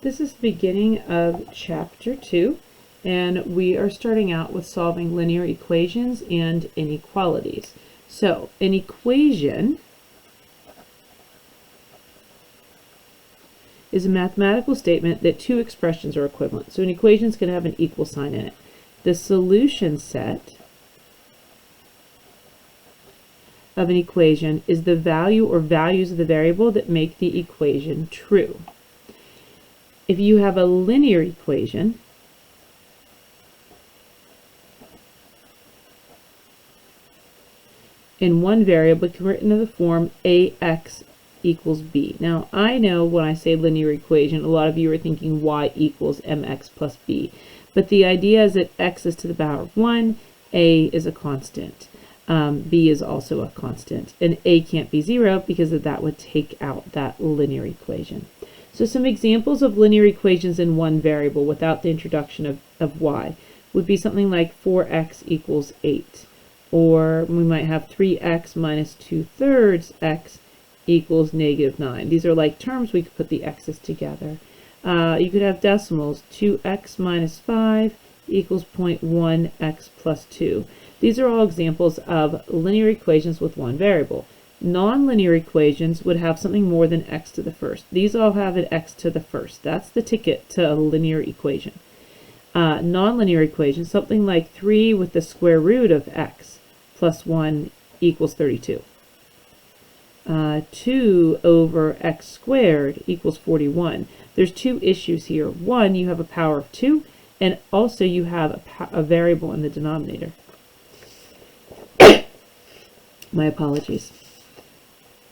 This is the beginning of chapter 2, and we are starting out with solving linear equations and inequalities. So, an equation is a mathematical statement that two expressions are equivalent. So an equation is going to have an equal sign in it. The solution set of an equation is the value or values of the variable that make the equation true. If you have a linear equation, in one variable, it can be written in the form ax equals b. Now, I know when I say linear equation, a lot of you are thinking y equals mx plus b. But the idea is that x is to the power of 1, a is a constant, b is also a constant, and a can't be 0 because that would take out that linear equation. So some examples of linear equations in one variable without the introduction of y would be something like 4x equals 8. Or we might have 3x minus 2/3 x equals negative 9. These are like terms we could put the x's together. You could have decimals. 2x minus 5 equals 0.1x plus 2. These are all examples of linear equations with one variable. Nonlinear equations would have something more than x to the first. These all have an x to the first. That's the ticket to a linear equation. Nonlinear equations, something like 3 with the square root of x plus 1 equals 32. 2 over x squared equals 41. There's two issues here. One, you have a power of 2, and also you have a variable in the denominator. My apologies.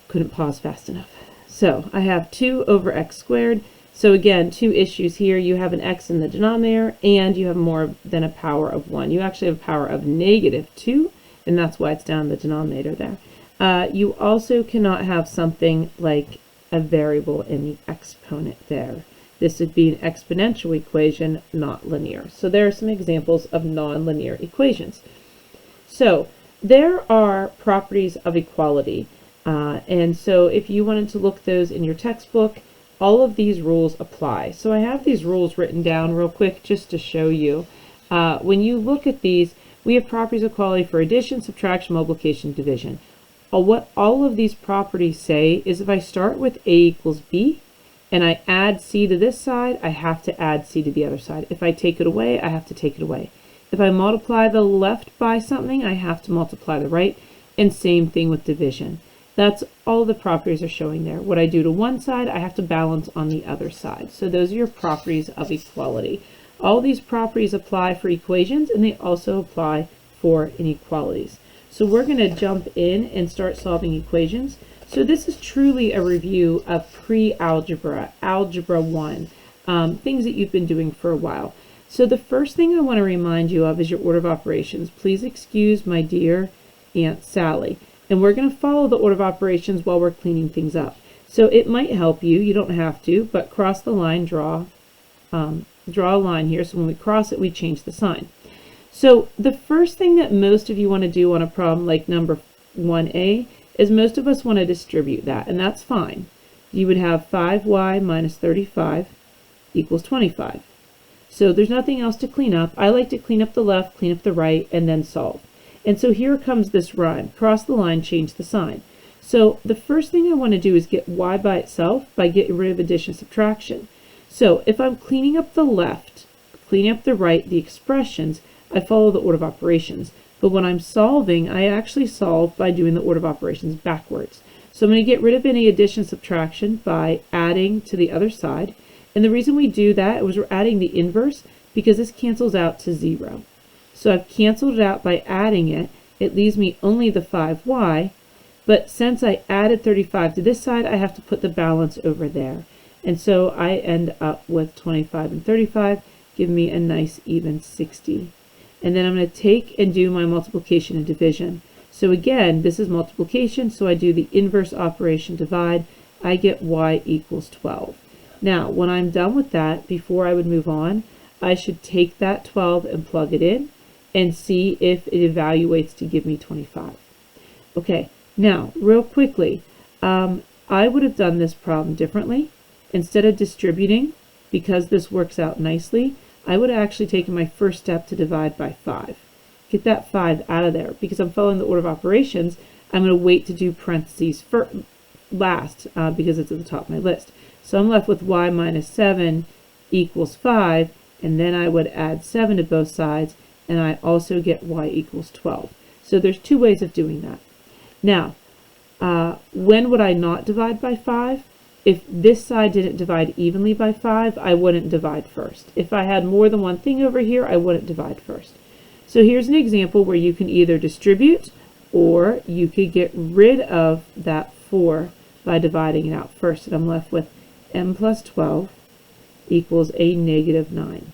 Couldn't pause fast enough. So I have 2 over x squared. So again, two issues here. You have an x in the denominator, and you have more than a power of 1. You actually have a power of negative 2, and that's why it's down in the denominator there. You also cannot have something like a variable in the exponent there. This would be an exponential equation, not linear. So there are some examples of nonlinear equations. So there are properties of equality. And so if you wanted to look those in your textbook, all of these rules apply. So I have these rules written down real quick just to show you. When you look at these, we have properties of equality for addition, subtraction, multiplication, division. What all of these properties say is if I start with a equals b and I add c to this side, I have to add c to the other side. If I take it away, I have to take it away. If I multiply the left by something, I have to multiply the right, and same thing with division. That's all the properties are showing there. What I do to one side, I have to balance on the other side. So those are your properties of equality. All these properties apply for equations, and they also apply for inequalities. So we're going to jump in and start solving equations. So this is truly a review of pre-algebra, Algebra 1, things that you've been doing for a while. So the first thing I want to remind you of is your order of operations. Please excuse my dear Aunt Sally. And we're going to follow the order of operations while we're cleaning things up. So it might help you, you don't have to, but cross the line, draw a line here. So when we cross it, we change the sign. So the first thing that most of you want to do on a problem like number 1a is most of us want to distribute that, and that's fine. You would have 5y minus 35 equals 25. So there's nothing else to clean up. I like to clean up the left, clean up the right, and then solve. And so here comes this rhyme. Cross the line, change the sign. So the first thing I want to do is get y by itself by getting rid of addition and subtraction. So if I'm cleaning up the left, cleaning up the right, the expressions, I follow the order of operations. But when I'm solving, I actually solve by doing the order of operations backwards. So I'm going to get rid of any addition and subtraction by adding to the other side. And the reason we do that is we're adding the inverse because this cancels out to 0. So I've canceled it out by adding it. It leaves me only the 5y. But since I added 35 to this side, I have to put the balance over there. And so I end up with 25 and 35, giving me a nice even 60. And then I'm going to take and do my multiplication and division. So again, this is multiplication, so I do the inverse operation, divide. I get y equals 12. Now, when I'm done with that, before I would move on, I should take that 12 and plug it in and see if it evaluates to give me 25. Okay, now, real quickly, I would have done this problem differently. Instead of distributing, because this works out nicely, I would have actually taken my first step to divide by 5. Get that 5 out of there. Because I'm following the order of operations, I'm going to wait to do parentheses last because it's at the top of my list. So I'm left with y minus 7 equals 5, and then I would add 7 to both sides, and I also get y equals 12. So there's two ways of doing that. Now, when would I not divide by 5? If this side didn't divide evenly by 5, I wouldn't divide first. If I had more than one thing over here, I wouldn't divide first. So here's an example where you can either distribute or you could get rid of that 4 by dividing it out first. And I'm left with m plus 12 equals a negative 9.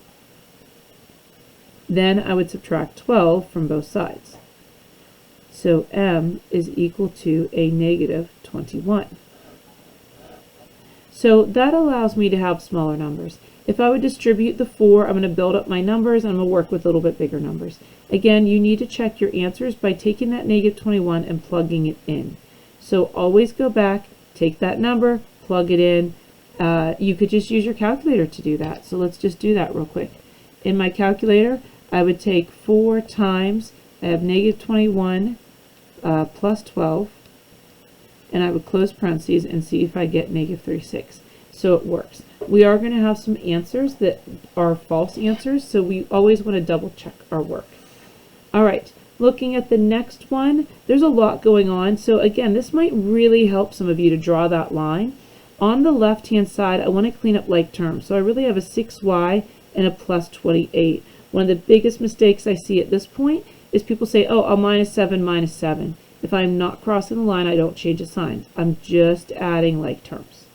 Then I would subtract 12 from both sides. So m is equal to a negative 21. So that allows me to have smaller numbers. If I would distribute the 4, I'm going to build up my numbers and I'm going to work with a little bit bigger numbers. Again, you need to check your answers by taking that negative 21 and plugging it in. So always go back, take that number, plug it in. You could just use your calculator to do that. So let's just do that real quick. In my calculator, I would take 4 times, I have negative 21 plus 12, and I would close parentheses and see if I get negative 36. So it works. We are going to have some answers that are false answers, so we always want to double check our work. All right, looking at the next one, there's a lot going on. So again, this might really help some of you to draw that line. On the left-hand side, I want to clean up like terms. So I really have a 6y and a plus 28. One of the biggest mistakes I see at this point is people say, oh, I'll minus 7 minus 7. If I'm not crossing the line, I don't change the signs. I'm just adding like terms.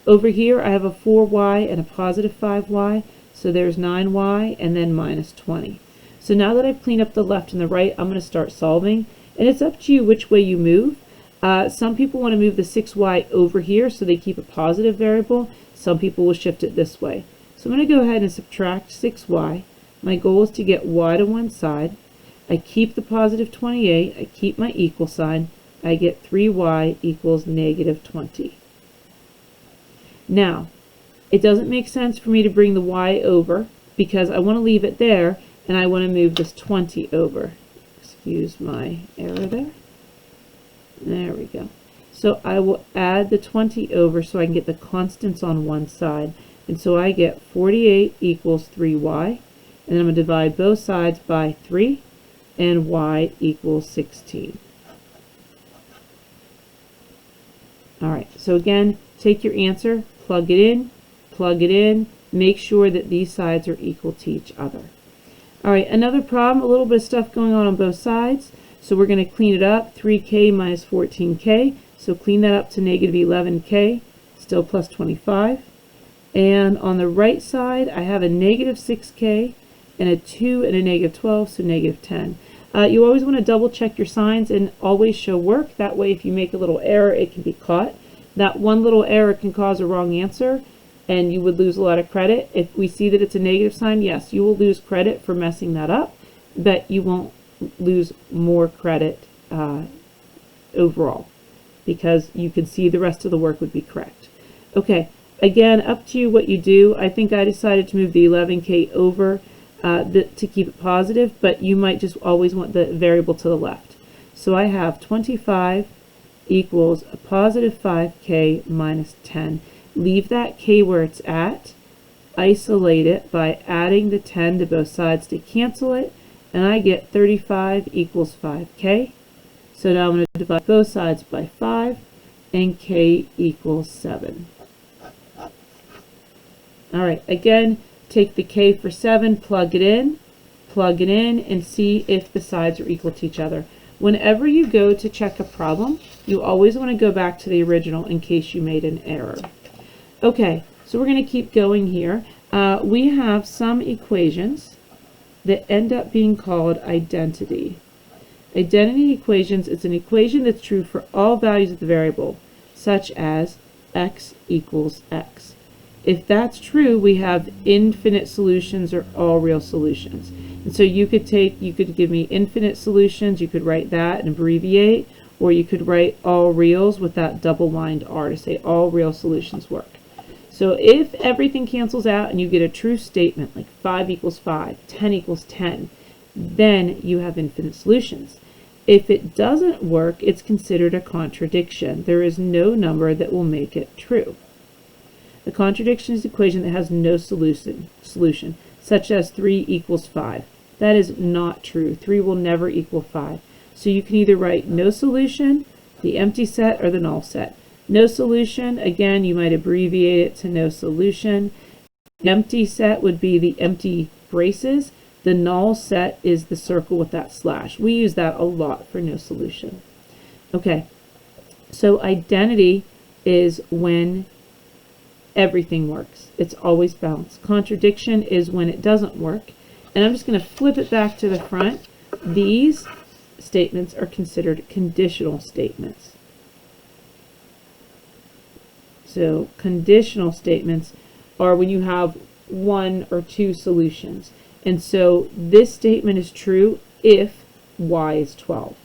Over here, I have a 4y and a positive 5y, so there's 9y and then minus 20. So now that I've cleaned up the left and the right, I'm going to start solving, and it's up to you which way you move. Some people want to move the 6y over here so they keep a positive variable. Some people will shift it this way. So I'm going to go ahead and subtract 6y. My goal is to get y to one side. I keep the positive 28, I keep my equal sign, I get 3y equals negative 20. Now, it doesn't make sense for me to bring the y over because I want to leave it there and I want to move this 20 over. Excuse my error there. There we go. So I will add the 20 over so I can get the constants on one side. And so I get 48 equals 3y. And then I'm going to divide both sides by 3. And y equals 16. All right, so again, take your answer, plug it in, make sure that these sides are equal to each other. All right, another problem, a little bit of stuff going on both sides. So we're going to clean it up, 3k minus 14k. So clean that up to negative 11k, still plus 25. And on the right side, I have a negative 6k and a 2 and a negative 12, so negative 10. You always want to double check your signs and always show work. That way if you make a little error, it can be caught. That one little error can cause a wrong answer and you would lose a lot of credit. If we see that it's a negative sign, yes, you will lose credit for messing that up, but you won't lose more credit overall because you can see the rest of the work would be correct. Okay, again, up to you what you do. I think I decided to move the 11k over to keep it positive, but you might just always want the variable to the left. So I have 25 equals a positive 5k minus 10. Leave that k where it's at, isolate it by adding the 10 to both sides to cancel it, and I get 35 equals 5k. So now I'm going to divide both sides by 5, and k equals 7. All right, again, take the k for 7, plug it in, and see if the sides are equal to each other. Whenever you go to check a problem, you always want to go back to the original in case you made an error. Okay, so we're going to keep going here. We have some equations that end up being called identity. Identity equations is an equation that's true for all values of the variable, such as x equals x. If that's true, we have infinite solutions or all real solutions. And so you could give me infinite solutions, you could write that and abbreviate, or you could write all reals with that double-lined R to say all real solutions work. So if everything cancels out and you get a true statement, like 5 equals 5, 10 equals 10, then you have infinite solutions. If it doesn't work, it's considered a contradiction. There is no number that will make it true. A contradiction is an equation that has no solution, such as 3 equals 5. That is not true. 3 will never equal 5. So you can either write no solution, the empty set, or the null set. No solution, again, you might abbreviate it to no solution. Empty set would be the empty braces. The null set is the circle with that slash. We use that a lot for no solution. Okay, so identity is when everything works. It's always balanced. Contradiction is when it doesn't work. And I'm just going to flip it back to the front. These statements are considered conditional statements. So conditional statements are when you have one or two solutions. And so this statement is true if y is 12.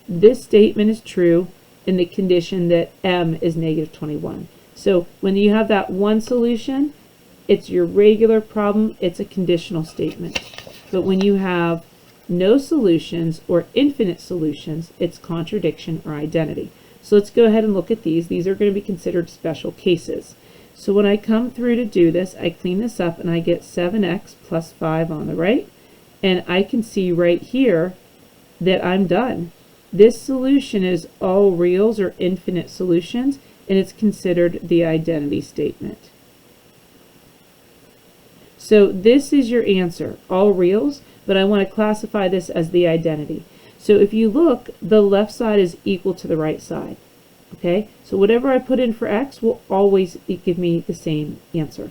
This statement is true in the condition that m is negative 21. So when you have that one solution, it's your regular problem, it's a conditional statement. But when you have no solutions or infinite solutions, it's contradiction or identity. So let's go ahead and look at these. These are going to be considered special cases. So when I come through to do this, I clean this up and I get 7x plus 5 on the right. And I can see right here that I'm done. This solution is all reals or infinite solutions, and it's considered the identity statement. So this is your answer, all reals, but I want to classify this as the identity. So if you look, the left side is equal to the right side. Okay, so whatever I put in for x will always give me the same answer.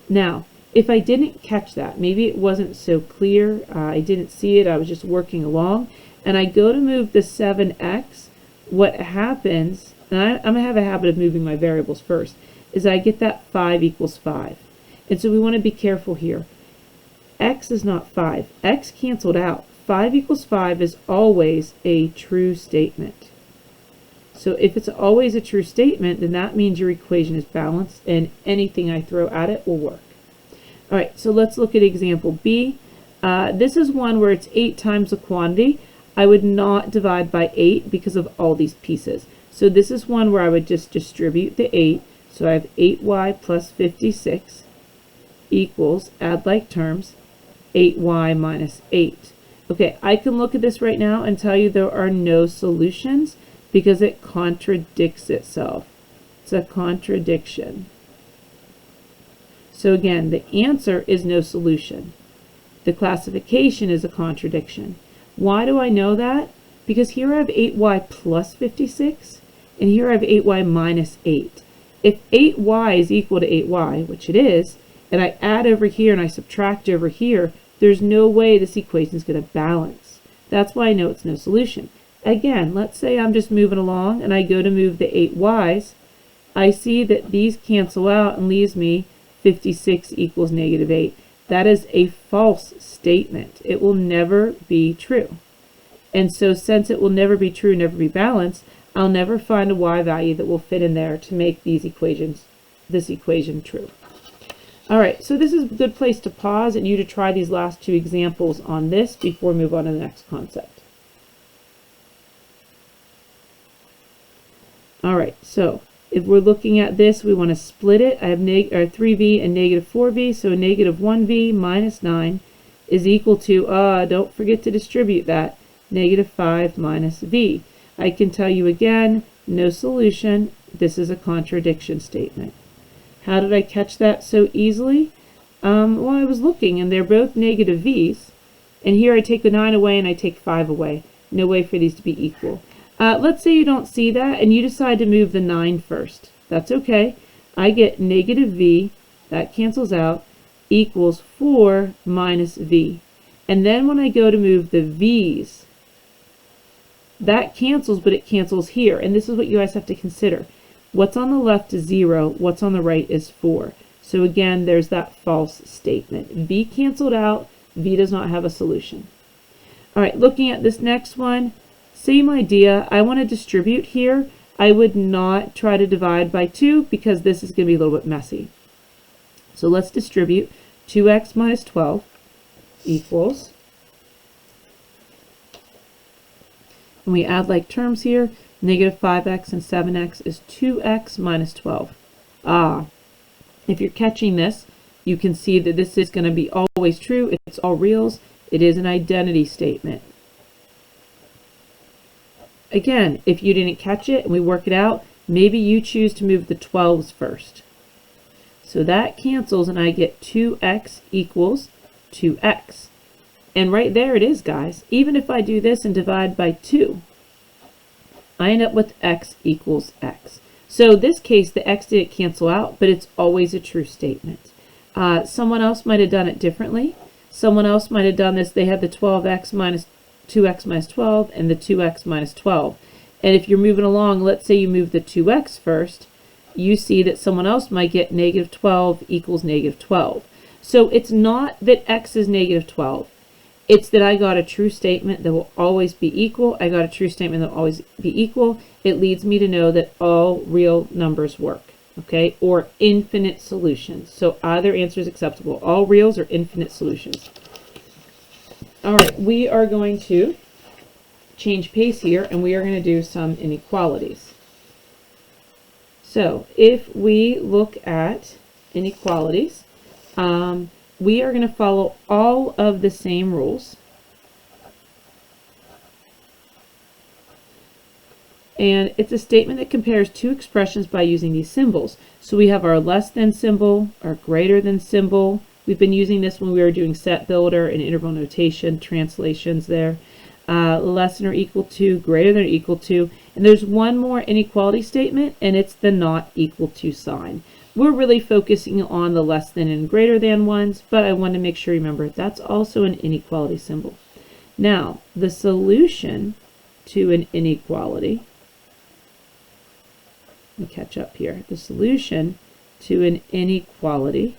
Now, if I didn't catch that, maybe it wasn't so clear, I didn't see it, I was just working along, and I go to move the 7x, what happens, and I'm going to have a habit of moving my variables first, is I get that 5 equals 5. And so we want to be careful here. X is not 5. X canceled out. 5 equals 5 is always a true statement. So if it's always a true statement, then that means your equation is balanced and anything I throw at it will work. All right, so let's look at example B. This is one where it's 8 times the quantity. I would not divide by 8 because of all these pieces. So this is one where I would just distribute the 8. So I have 8y plus 56 equals, add like terms, 8y minus 8. Okay, I can look at this right now and tell you there are no solutions because it contradicts itself. It's a contradiction. So again, the answer is no solution. The classification is a contradiction. Why do I know that? Because here I have 8y plus 56, and here I have 8y minus 8. If 8y is equal to 8y, which it is, and I add over here and I subtract over here, there's no way this equation is going to balance. That's why I know it's no solution. Again, let's say I'm just moving along and I go to move the 8y's. I see that these cancel out and leaves me 56 equals negative 8. That is a false statement. It will never be true. And so since it will never be true, never be balanced, I'll never find a y value that will fit in there to make this equation true. All right, so this is a good place to pause and you to try these last two examples on this before we move on to the next concept. All right, so if we're looking at this, we want to split it. I have 3v and negative 4v, so negative 1v minus 9 is equal to, don't forget to distribute that, negative 5 minus v. I can tell you again, no solution. This is a contradiction statement. How did I catch that so easily? Well, I was looking, and they're both negative v's. And here I take the 9 away, and I take 5 away. No way for these to be equal. Let's say you don't see that, and you decide to move the 9 first. That's okay. I get negative v, that cancels out, equals 4 minus v. And then when I go to move the v's, that cancels, but it cancels here. And this is what you guys have to consider. What's on the left is 0. What's on the right is 4. So again, there's that false statement. V canceled out. V does not have a solution. All right, looking at this next one, same idea. I want to distribute here. I would not try to divide by 2 because this is going to be a little bit messy. So let's distribute 2x minus 12 equals, and we add like terms here, negative 5x and 7x is 2x minus 12. If you're catching this, you can see that this is going to be always true. It's all reals. It is an identity statement. Again, if you didn't catch it and we work it out, maybe you choose to move the 12s first. So that cancels and I get 2x equals 2x. And right there it is, guys. Even if I do this and divide by 2, I end up with x equals x. So in this case, the x didn't cancel out, but it's always a true statement. Someone else might have done it differently. Someone else might have done this. They had the 12x minus 2x minus 12 and the 2x minus 12. And if you're moving along, let's say you move the 2x first, you see that someone else might get negative 12 equals negative 12. So it's not that x is negative 12. It's that I got a true statement that will always be equal. I got a true statement that will always be equal. It leads me to know that all real numbers work, okay? Or infinite solutions. So either answer is acceptable. All reals or infinite solutions. All right, we are going to change pace here, and we are going to do some inequalities. So if we look at inequalities, we are going to follow all of the same rules. And it's a statement that compares two expressions by using these symbols. So we have our less than symbol, our greater than symbol. We've been using this when we were doing set builder and interval notation, translations there. Less than or equal to, greater than or equal to. And there's one more inequality statement, and it's the not equal to sign. We're really focusing on the less than and greater than ones, but I want to make sure you remember that's also an inequality symbol. Now, the solution to an inequality, let me catch up here. The solution to an inequality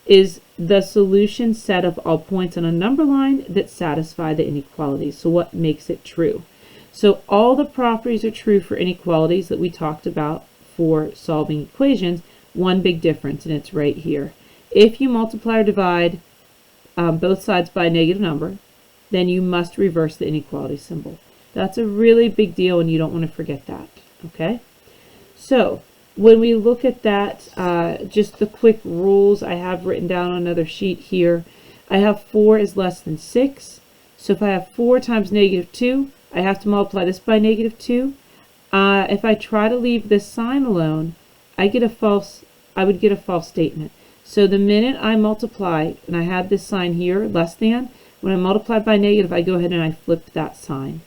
is the solution set of all points on a number line that satisfy the inequality. So what makes it true? So all the properties are true for inequalities that we talked about for solving equations. One big difference, and it's right here. If you multiply or divide both sides by a negative number, then you must reverse the inequality symbol. That's a really big deal, and you don't want to forget that, okay? So when we look at that, just the quick rules I have written down on another sheet here. I have 4 is less than 6. So if I have 4 times negative 2, I have to multiply this by negative 2. If I try to leave this sign alone, I would get a false statement. So the minute I multiply, and I had this sign here, less than, when I multiply by negative, I go ahead and I flip that sign.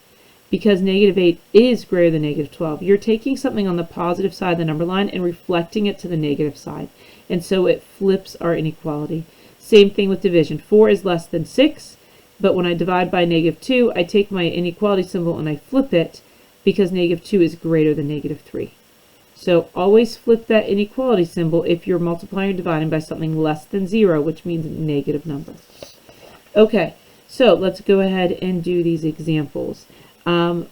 Because negative 8 is greater than negative 12. You're taking something on the positive side of the number line and reflecting it to the negative side. And so it flips our inequality. Same thing with division. 4 is less than 6, but when I divide by negative 2, I take my inequality symbol and I flip it because negative 2 is greater than negative 3. So always flip that inequality symbol if you're multiplying or dividing by something less than 0, which means a negative number. Okay, so let's go ahead and do these examples.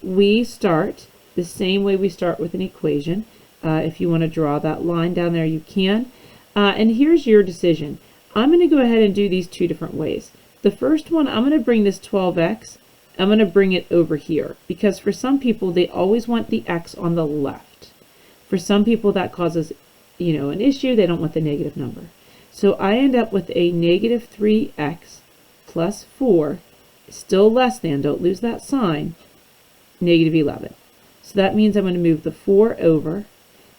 We start the same way we start with an equation. If you want to draw that line down there, you can. And here's your decision. I'm going to go ahead and do these two different ways. The first one, I'm going to bring this 12x, I'm going to bring it over here. Because for some people, they always want the x on the left. For some people, that causes, an issue. They don't want the negative number. So I end up with a negative 3x plus 4, still less than, don't lose that sign, negative 11. So that means I'm going to move the 4 over,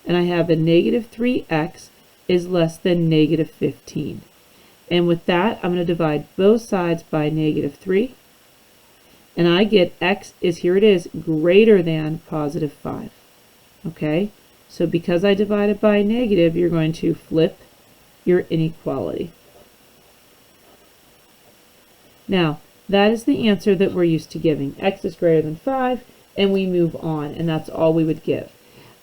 and I have a negative 3x is less than negative 15. And with that, I'm going to divide both sides by negative 3, and I get x is, here it is, greater than positive 5. Okay, so because I divided by a negative, you're going to flip your inequality. Now, that is the answer that we're used to giving. X is greater than 5, and we move on, and that's all we would give.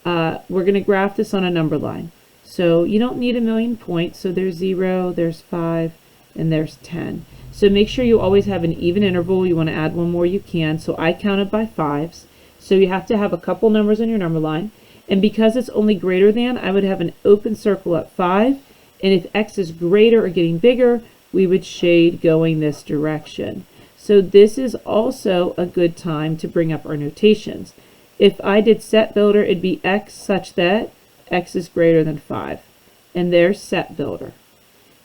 We're going to graph this on a number line. So you don't need a million points. So there's 0, there's 5, and there's 10. So make sure you always have an even interval. You want to add one more, you can. So I counted by 5s. So you have to have a couple numbers on your number line. And because it's only greater than, I would have an open circle at 5 And if x is greater or getting bigger, we would shade going this direction. So this is also a good time to bring up our notations. If I did set builder, it'd be x such that x is greater than 5. And there's set builder.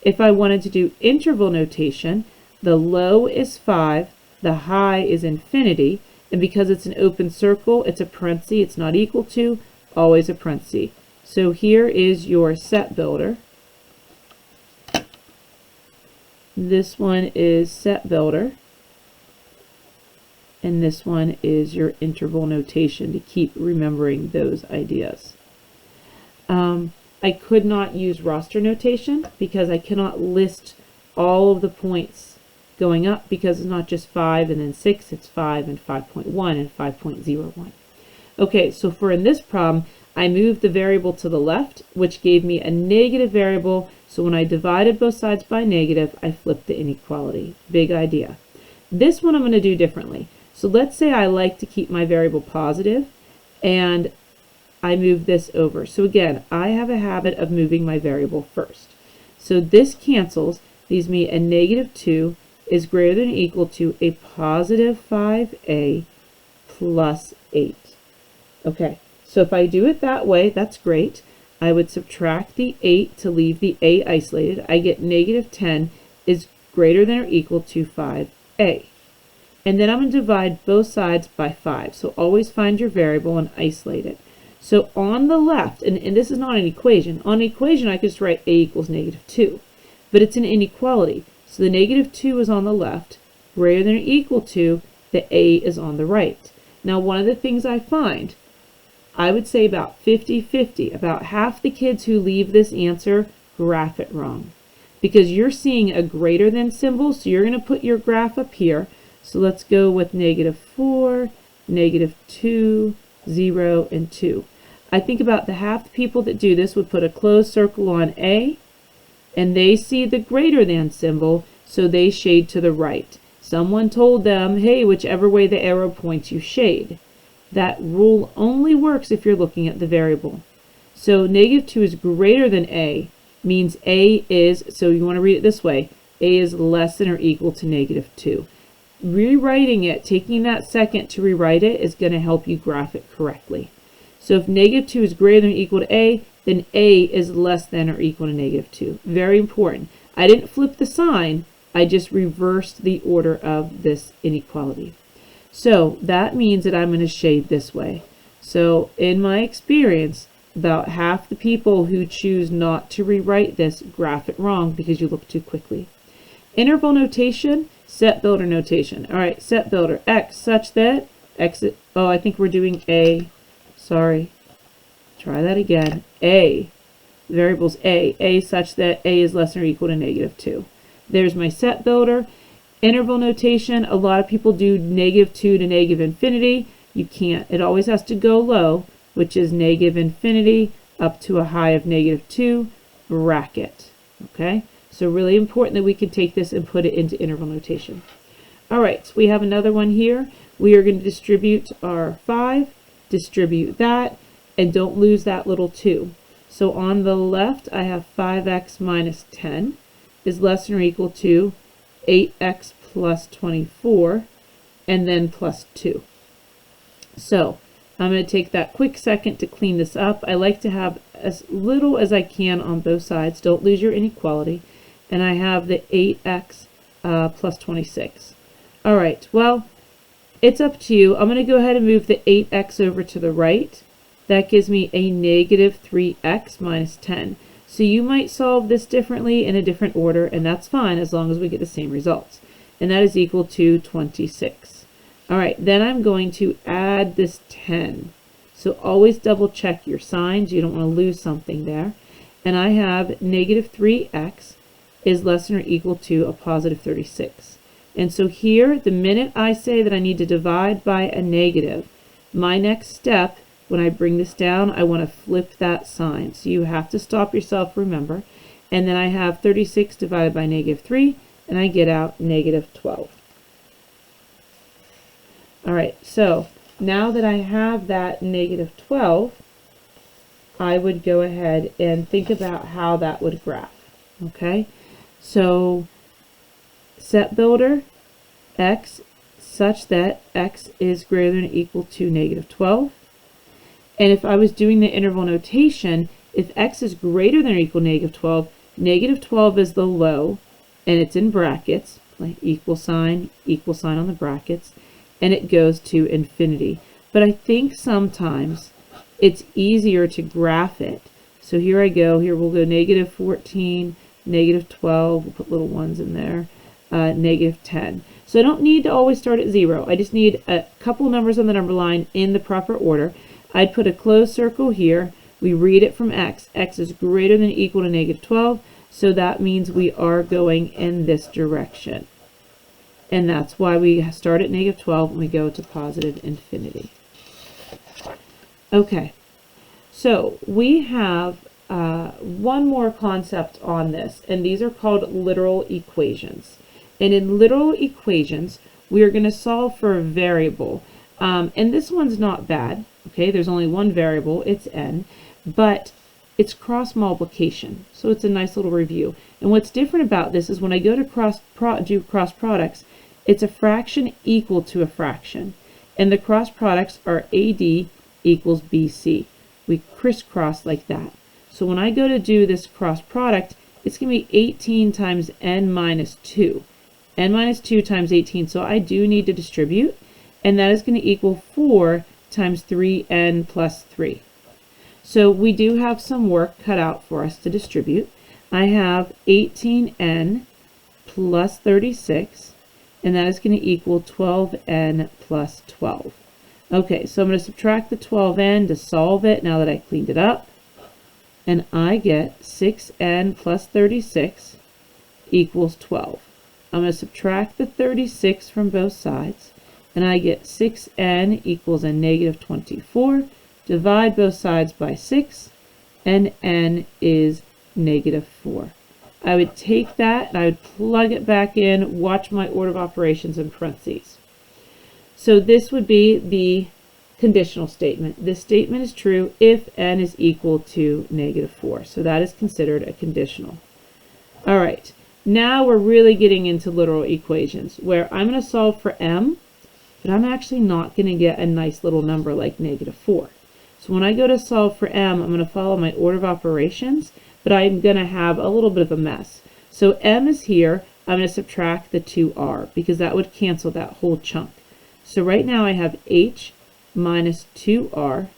If I wanted to do interval notation, the low is 5, the high is infinity, and because it's an open circle, it's a parenthesis, it's not equal to, always a parenthesis. So here is your set builder. This one is set builder. And this one is your interval notation to keep remembering those ideas. I could not use roster notation because I cannot list all of the points going up because it's not just 5 and then 6, it's 5 and 5.1 and 5.01. Okay, so for in this problem, I moved the variable to the left, which gave me a negative variable. So when I divided both sides by negative, I flipped the inequality. Big idea. This one I'm going to do differently. So let's say I like to keep my variable positive and I move this over. So again, I have a habit of moving my variable first. So this cancels, leaves me a negative 2 is greater than or equal to a positive 5a plus 8. Okay, so if I do it that way, that's great. I would subtract the 8 to leave the a isolated. I get negative 10 is greater than or equal to 5a. And then I'm going to divide both sides by 5. So always find your variable and isolate it. So on the left, and this is not an equation. On an equation, I could just write a equals negative 2. But it's an inequality. So the negative 2 is on the left, greater than or equal to, the a is on the right. Now, one of the things I find, I would say about 50-50, about half the kids who leave this answer graph it wrong. Because you're seeing a greater than symbol, so you're going to put your graph up here. So let's go with negative 4, negative 2, 0, and 2. I think about the half the people that do this would put a closed circle on A, and they see the greater than symbol, so they shade to the right. Someone told them, hey, whichever way the arrow points, you shade. That rule only works if you're looking at the variable. So negative 2 is greater than A, means A is, so you want to read it this way, A is less than or equal to negative 2. Rewriting it, taking that second to rewrite it, is going to help you graph it correctly. So if negative 2 is greater than or equal to A, then A is less than or equal to negative 2. Very important. I didn't flip the sign, I just reversed the order of this inequality. So that means that I'm going to shade this way. So in my experience, about half the people who choose not to rewrite this graph it wrong because you look too quickly. Interval notation, set builder notation. All right, set builder, x such that x, oh, I think we're doing a, sorry, try that again, a, the variable's a such that a is less than or equal to negative 2. There's my set builder. Interval notation, a lot of people do negative 2 to negative infinity. You can't, it always has to go low, which is negative infinity up to a high of negative 2, bracket, okay? So really important that we can take this and put it into interval notation. All right, so we have another one here. We are going to distribute our 5, distribute that, and don't lose that little 2. So on the left, I have 5x minus 10 is less than or equal to 8x plus 24, and then plus 2. So I'm going to take that quick second to clean this up. I like to have as little as I can on both sides. Don't lose your inequality. And I have the 8x plus 26. All right, well, it's up to you. I'm going to go ahead and move the 8x over to the right. That gives me a negative 3x minus 10. So you might solve this differently in a different order, and that's fine as long as we get the same results. And that is equal to 26. All right, then I'm going to add this 10. So always double check your signs. You don't want to lose something there. And I have negative 3x is less than or equal to a positive 36. And so here, the minute I say that I need to divide by a negative, my next step, when I bring this down, I want to flip that sign. So you have to stop yourself, remember. And then I have 36 divided by negative 3, and I get out negative 12. All right, so now that I have that negative 12, I would go ahead and think about how that would graph. Okay, so set builder x such that x is greater than or equal to negative 12. And if I was doing the interval notation, if x is greater than or equal to negative 12 is the low, and it's in brackets, like equal sign on the brackets, and it goes to infinity. But I think sometimes it's easier to graph it. So here I go. Here we'll go negative 14, negative 12. We'll put little ones in there. Negative 10. So I don't need to always start at 0. I just need a couple numbers on the number line in the proper order. I'd put a closed circle here. We read it from x. X is greater than or equal to negative 12. So that means we are going in this direction. And that's why we start at negative 12 and we go to positive infinity. Okay, so we have one more concept on this, and these are called literal equations. And in literal equations, we are going to solve for a variable. And this one's not bad. Okay, there's only one variable, it's n, but it's cross multiplication. So it's a nice little review. And what's different about this is when I go to do cross products, it's a fraction equal to a fraction. And the cross products are AD equals BC. We crisscross like that. So when I go to do this cross product, it's going to be 18 times n minus 2. N minus 2 times 18. So I do need to distribute. And that is going to equal 4 times 3n plus 3. So we do have some work cut out for us to distribute. I have 18n plus 36. And that is going to equal 12n plus 12. Okay, so I'm going to subtract the 12n to solve it now that I cleaned it up. And I get 6n plus 36 equals 12. I'm going to subtract the 36 from both sides. And I get 6n equals a negative 24. Divide both sides by 6. And n is negative 4. I would take that and I would plug it back in, watch my order of operations in parentheses. So this would be the conditional statement. This statement is true if n is equal to negative 4. So that is considered a conditional. All right, now we're really getting into literal equations where I'm going to solve for m, but I'm actually not going to get a nice little number like negative 4. So when I go to solve for m, I'm going to follow my order of operations, but I'm going to have a little bit of a mess. So m is here. I'm going to subtract the 2r because that would cancel that whole chunk. So right now I have h minus 2r,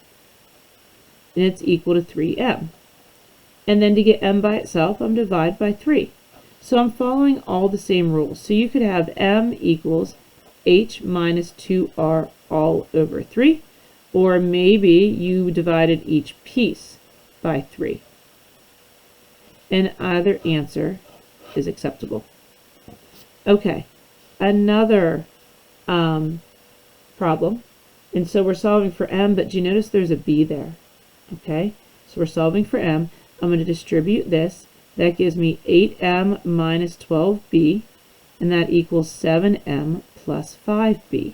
and it's equal to 3m. And then to get m by itself, I'm divide by 3. So I'm following all the same rules. So you could have m equals h minus 2r all over 3, or maybe you divided each piece by 3. And either answer is acceptable. Okay, another problem. And so we're solving for m, but do you notice there's a b there? Okay, so we're solving for m. I'm going to distribute this. That gives me 8m minus 12b, and that equals 7m plus 5b.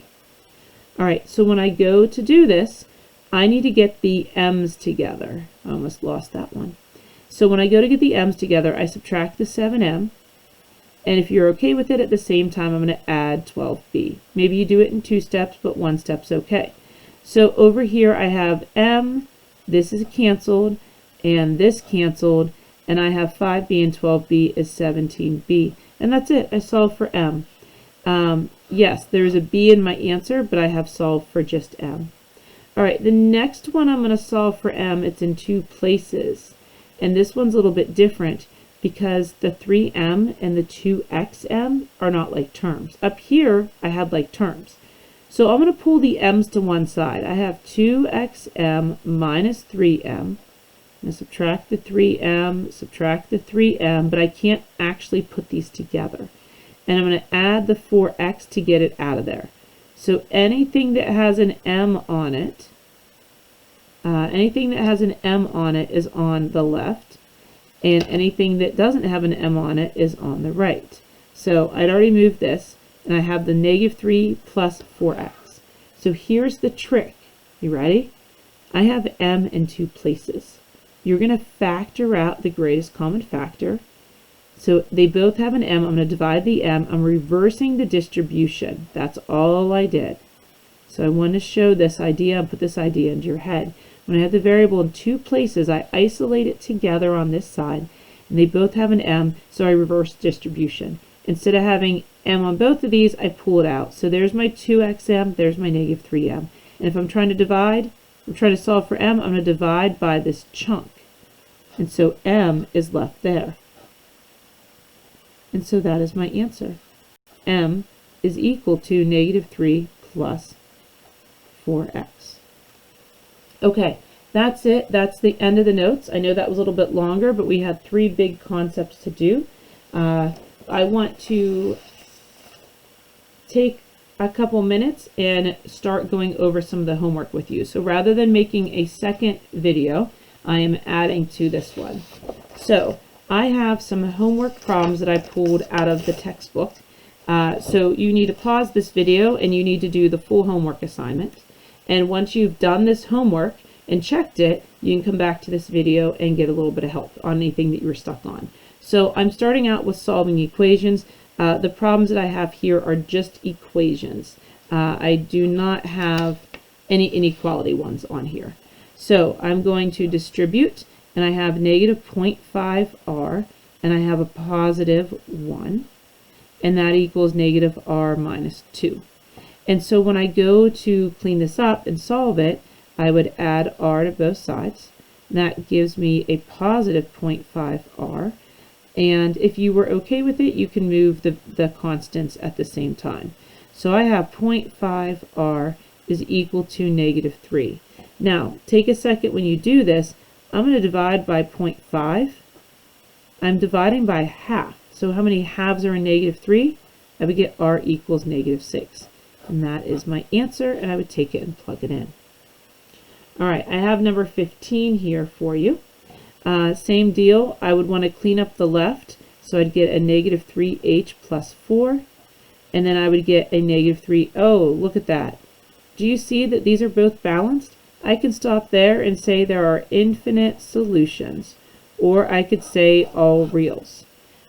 All right, so when I go to do this, I need to get the m's together. I almost lost that one. So when I go to get the m's together, I subtract the 7m, and if you're okay with it at the same time, I'm going to add 12b. Maybe you do it in 2 steps, but 1 step's okay. So over here I have m, this is canceled, and this canceled, and I have 5b and 12b is 17b. And that's it, I solved for m. Yes, there's a b in my answer, but I have solved for just m. All right, the next one I'm going to solve for m, it's in 2 places. And this one's a little bit different because the 3m and the 2xm are not like terms. Up here, I have like terms. So I'm going to pull the m's to one side. I have 2xm minus 3m. I'm going to subtract the 3m, subtract the 3m, but I can't actually put these together. And I'm going to add the 4x to get it out of there. So anything that has an m on it, is on the left, and anything that doesn't have an m on it is on the right. So I'd already moved this, and I have the negative 3 plus 4x. So here's the trick. You ready? I have m in 2 places. You're going to factor out the greatest common factor, So they both have an m. I'm going to divide the m. I'm reversing the distribution. That's all I did. So I want to show this idea and put this idea into your head. When I have the variable in two places, I isolate it together on this side, and they both have an m, so I reverse distribution. Instead of having m on both of these, I pull it out. So there's my 2xm, there's my negative 3m. And if I'm trying to divide, I'm trying to solve for m, I'm going to divide by this chunk. And so m is left there. And so that is my answer. M is equal to negative 3 plus 4x. Okay, that's it. That's the end of the notes. I know that was a little bit longer, but we had 3 big concepts to do. I want to take a couple minutes and start going over some of the homework with you. So rather than making a second video, I am adding to this one. So I have some homework problems that I pulled out of the textbook. So you need to pause this video and you need to do the full homework assignment. And once you've done this homework and checked it, you can come back to this video and get a little bit of help on anything that you were stuck on. So I'm starting out with solving equations. The problems that I have here are just equations. I do not have any inequality ones on here. So I'm going to distribute, and I have negative 0.5r, and I have a positive 1, and that equals negative r minus 2. And so when I go to clean this up and solve it, I would add r to both sides. That gives me a positive 0.5r. And if you were okay with it, you can move the constants at the same time. So I have 0.5r is equal to negative 3. Now, take a second when you do this. I'm going to divide by 0.5. I'm dividing by half. So how many halves are in negative 3? I would get r equals negative 6. And that is my answer, and I would take it and plug it in. All right, I have number 15 here for you. Same deal. I would want to clean up the left, so I'd get a negative 3h plus 4, and then I would get a negative 3. Oh, look at that. Do you see that these are both balanced? I can stop there and say there are infinite solutions, or I could say all reals.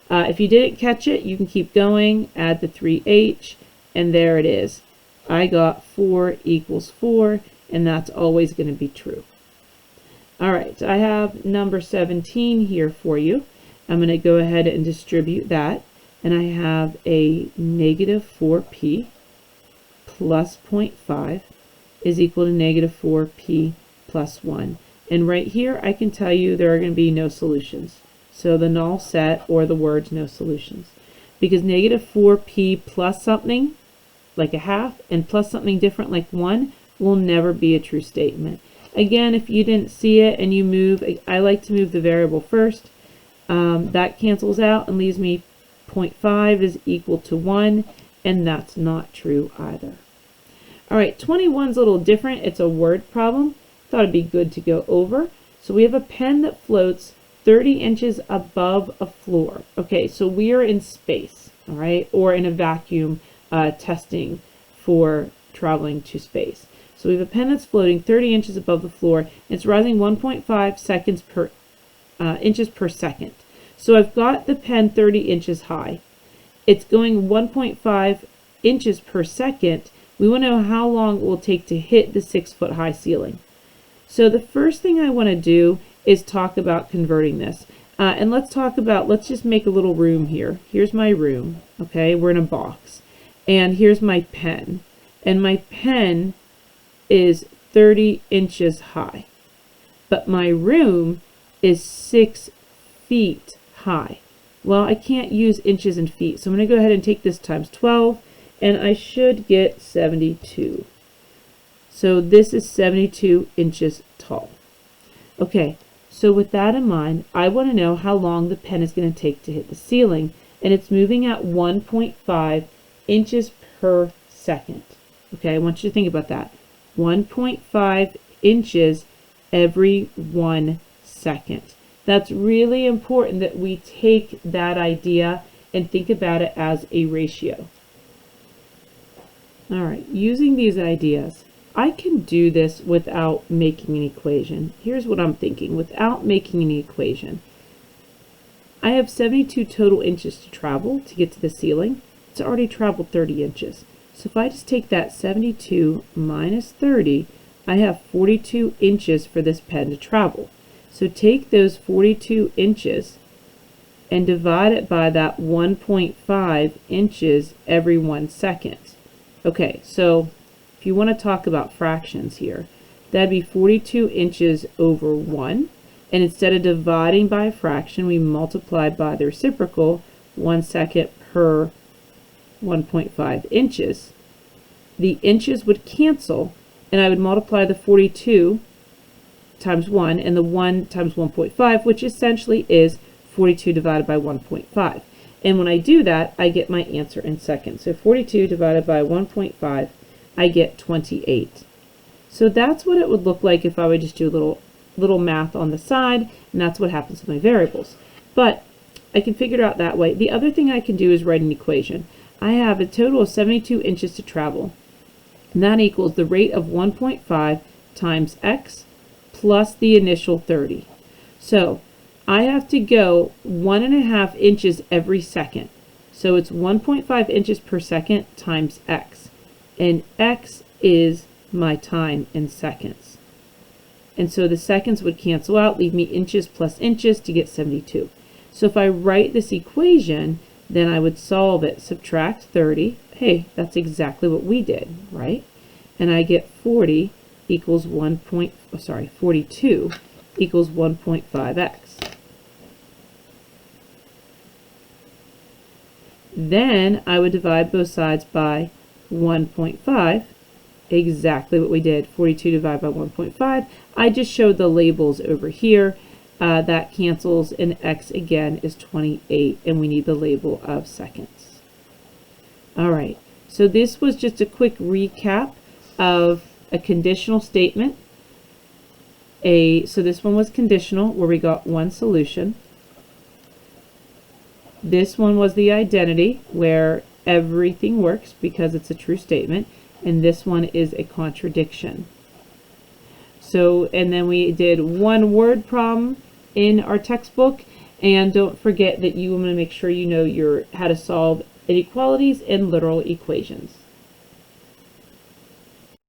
If you didn't catch it, you can keep going, add the 3h, and there it is. I got 4 equals 4, and that's always going to be true. All right, I have number 17 here for you. I'm going to go ahead and distribute that, and I have a negative 4p plus 0.5 is equal to negative 4p plus 1. And right here, I can tell you there are going to be no solutions. So the null set, or the words no solutions. Because negative 4p plus something, like a half, and plus something different like 1, will never be a true statement. Again, if you didn't see it and you move, I like to move the variable first. That cancels out and leaves me 0.5 is equal to 1, and that's not true either. All right, 21's a little different. It's a word problem. Thought it'd be good to go over. So we have a pen that floats 30 inches above a floor. Okay, so we are in space, all right, or in a vacuum testing for traveling to space. So we have a pen that's floating 30 inches above the floor, and it's rising 1.5 seconds per inches per second. So I've got the pen 30 inches high. It's going 1.5 inches per second. We want to know how long it will take to hit the 6-foot high ceiling. So the first thing I want to do is talk about converting this. And let's just make a little room here. Here's my room, okay? We're in a box. And here's my pen. And my pen is 30 inches high. But my room is 6 feet high. Well, I can't use inches and feet, so I'm going to go ahead and take this times 12, and I should get 72. So this is 72 inches tall. Okay, so with that in mind, I want to know how long the pen is going to take to hit the ceiling, and it's moving at 1.5 inches per second. Okay, I want you to think about that. 1.5 inches every 1 second. That's really important that we take that idea and think about it as a ratio. All right, using these ideas, I can do this without making an equation. Here's what I'm thinking. Without making an equation, I have 72 total inches to travel to get to the ceiling. It's already traveled 30 inches. So if I just take that 72 minus 30, I have 42 inches for this pen to travel. So take those 42 inches and divide it by that 1.5 inches every 1 second. Okay, so if you want to talk about fractions here, that'd be 42 inches over 1. And instead of dividing by a fraction, we multiply by the reciprocal, 1 second per 1.5 inches. The inches would cancel, and I would multiply the 42 times 1 and the 1 times 1.5, which essentially is 42 divided by 1.5. And when I do that, I get my answer in seconds. So 42 divided by 1.5, I get 28. So that's what it would look like if I would just do a little math on the side, and that's what happens with my variables. But I can figure it out that way. The other thing I can do is write an equation. I have a total of 72 inches to travel, and that equals the rate of 1.5 times x plus the initial 30. So I have to go 1.5 inches every second. So it's 1.5 inches per second times x. And x is my time in seconds. And so the seconds would cancel out, leave me inches plus inches to get 72. So if I write this equation, then I would solve it. Subtract 30. Hey, that's exactly what we did, right? And I get 42 equals 1.5x. Then I would divide both sides by 1.5, exactly what we did. 42 divided by 1.5. I just showed the labels over here. That cancels, and x again is 28, and we need the label of seconds. All right, so this was just a quick recap of a conditional statement. So this one was conditional, where we got one solution. This one was the identity, where everything works because it's a true statement, and this one is a contradiction. So, and then we did one word problem in our textbook, and don't forget that you want to make sure you know how to solve inequalities and literal equations.